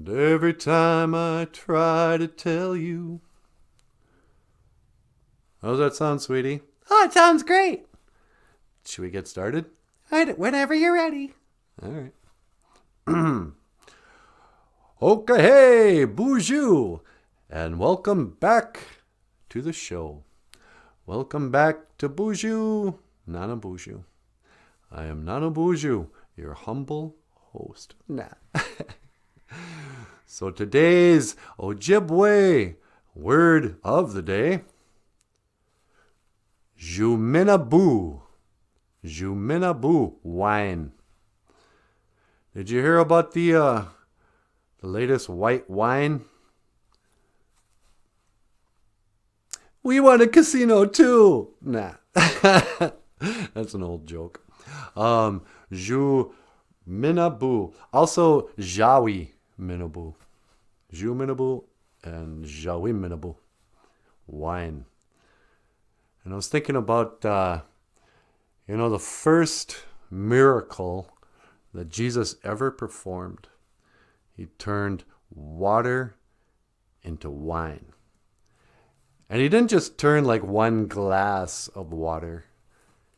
And every time I try to tell you. How's that sound, sweetie? Oh, it sounds great. Should we get started? Whenever you're ready. All right. Okay, hey, BOOZHOO, and welcome back to the show. Welcome back to BOOZHOO, NANABOOZHOO. I am NANABOOZHOO, your humble host. So today's Ojibwe word of the day, Zhoominaaboo. Zhoominaaboo, wine. Did you hear about the latest white wine? We want a casino too. Nah. That's an old joke. Zhoominaaboo. Also, Zhoominaaboo. Zhoominaaboo and Zhoominaaboo. Wine. And I was thinking about, the first miracle that Jesus ever performed. He turned water into wine. And he didn't just turn like one glass of water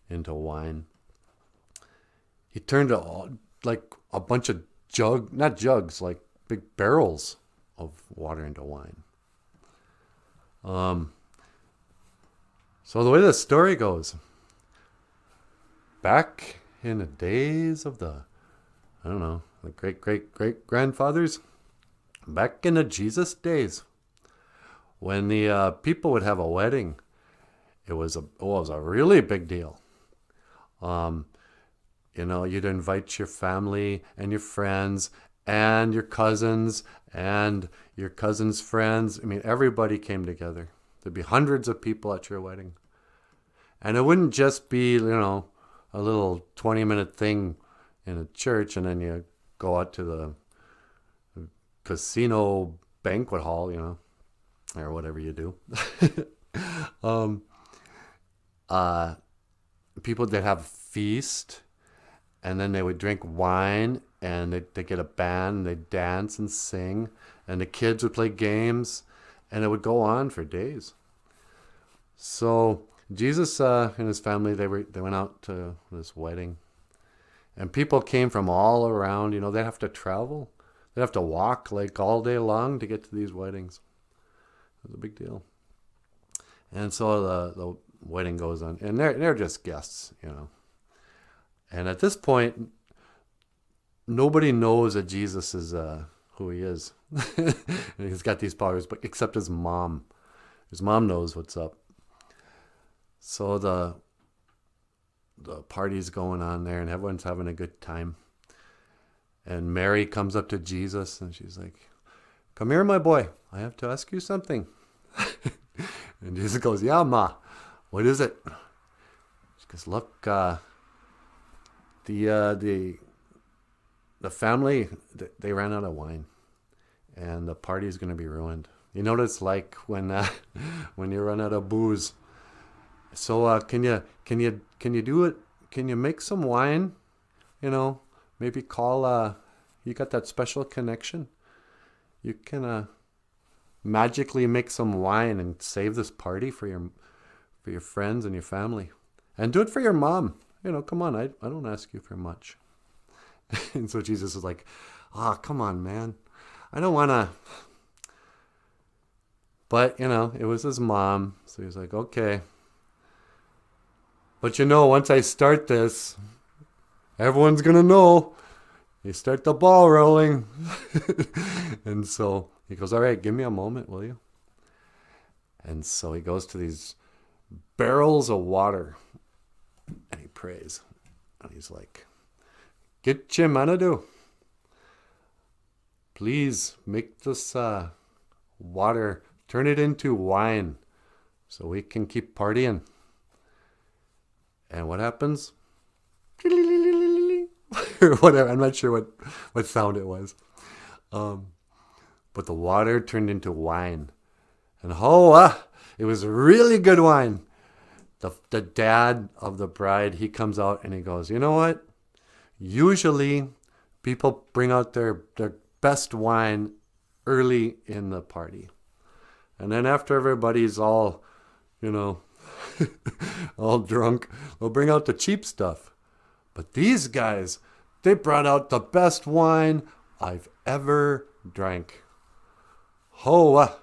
into wine. He turned like a bunch of not jugs, like big barrels of water into wine. So the way the story goes, back in the days of the great-great-great-grandfathers, back in the Jesus days, when the people would have a wedding, it was a really big deal. You'd invite your family and your friends and your cousins and your cousins' friends. I mean, everybody came together. There'd be hundreds of people at your wedding. And it wouldn't just be, a little 20-minute thing in a church and then you go out to the casino banquet hall, or whatever you do. People that have a feast, and then they would drink wine, and they'd get a band, and they'd dance and sing, and the kids would play games, and it would go on for days. So Jesus and his family, they went out to this wedding, and people came from all around. They'd have to travel, they'd have to walk like all day long to get to these weddings. It was a big deal. And so the wedding goes on, and they're just guests, And at this point, nobody knows that Jesus is who he is. And he's got these powers, but except his mom. His mom knows what's up. So the party's going on there, and everyone's having a good time. And Mary comes up to Jesus, and she's like, "Come here, my boy. I have to ask you something." And Jesus goes, "Yeah, Ma. What is it?" She goes, "Look, the family, they ran out of wine, and the party's going to be ruined. You know what it's like when you run out of booze. So can you do it? Can you make some wine? Maybe call. You got that special connection. You can magically make some wine and save this party for your friends and your family, and do it for your mom. Come on. I don't ask you for much." And so Jesus was like, "Come on, man. I don't want to." But, it was his mom. So he was like, "Okay. But once I start this, everyone's going to know. You start the ball rolling." And so he goes, "All right, give me a moment, will you?" And so he goes to these barrels of water and he prays. And he's like, "Gitchimanadu, please make this water, turn it into wine so we can keep partying." And what happens? Or whatever. I'm not sure what sound it was. But the water turned into wine. And it was really good wine. The dad of the bride, he comes out and he goes, "You know what? Usually people bring out their best wine early in the party. And then after everybody's all, you know, all drunk, they'll bring out the cheap stuff. But these guys, they brought out the best wine I've ever drank. Hoa,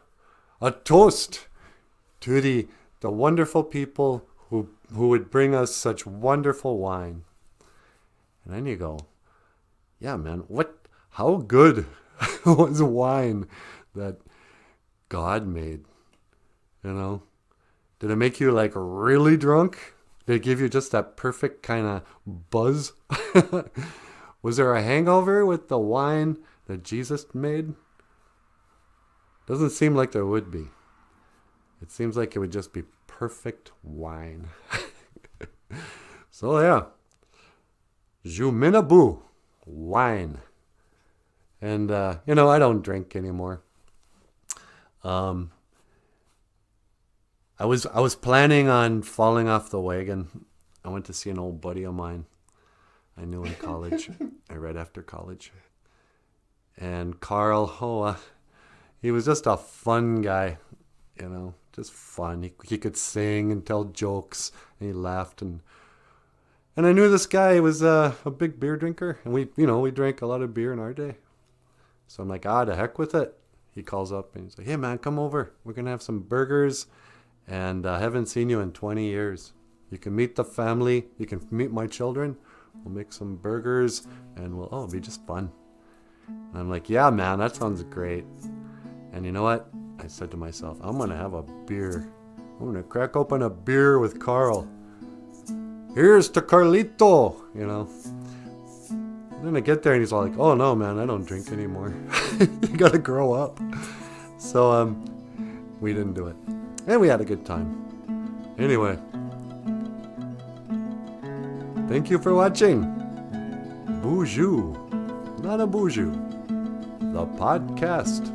a toast to the wonderful people who would bring us such wonderful wine. And then you go, yeah, man, how good was wine that God made? You know? Did it make you like really drunk? Did it give you just that perfect kind of buzz? Was there a hangover with the wine that Jesus made? Doesn't seem like there would be. It seems like it would just be perfect wine. So yeah, Zhoominaaboo, wine. And, you know, I don't drink anymore. I was planning on falling off the wagon. I went to see an old buddy of mine I knew in college, right after college. And Carl Hoa, he was just a fun guy, you know, just fun. He could sing and tell jokes, and he laughed. And I knew this guy was a big beer drinker, and we drank a lot of beer in our day. So I'm like, the heck with it. He calls up and he's like, hey man, come over. We're going to have some burgers, and I haven't seen you in 20 years. You can meet the family. You can meet my children. We'll make some burgers, and it'll be just fun. And I'm like, yeah, man, that sounds great. And you know what? I said to myself, I'm going to have a beer. I'm going to crack open a beer with Carl. Here's to Carlito, you know. And then I get there and he's all like, oh no, man, I don't drink anymore. You got to grow up. So we didn't do it. And we had a good time. Anyway. Thank you for watching. BOOZHOO, NANABOOZHOO, the podcast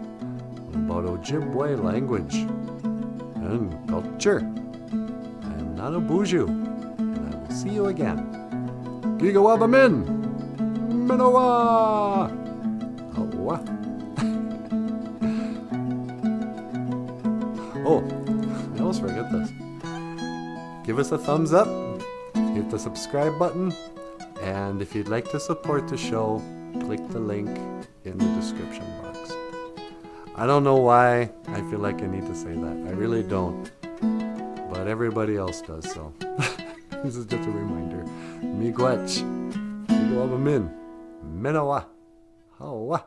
about Ojibwe language and culture. I'm NANABOOZHOO, and I will see you again. GOFUNDME, Minowa! Hawa. Oh, I almost forget this. Give us a thumbs up, hit the subscribe button, and if you'd like to support the show, click the link in the description box. I don't know why I feel like I need to say that. I really don't. But everybody else does, so. This is just a reminder. Miigwech. GOFUNDME. Minowa. Hawa.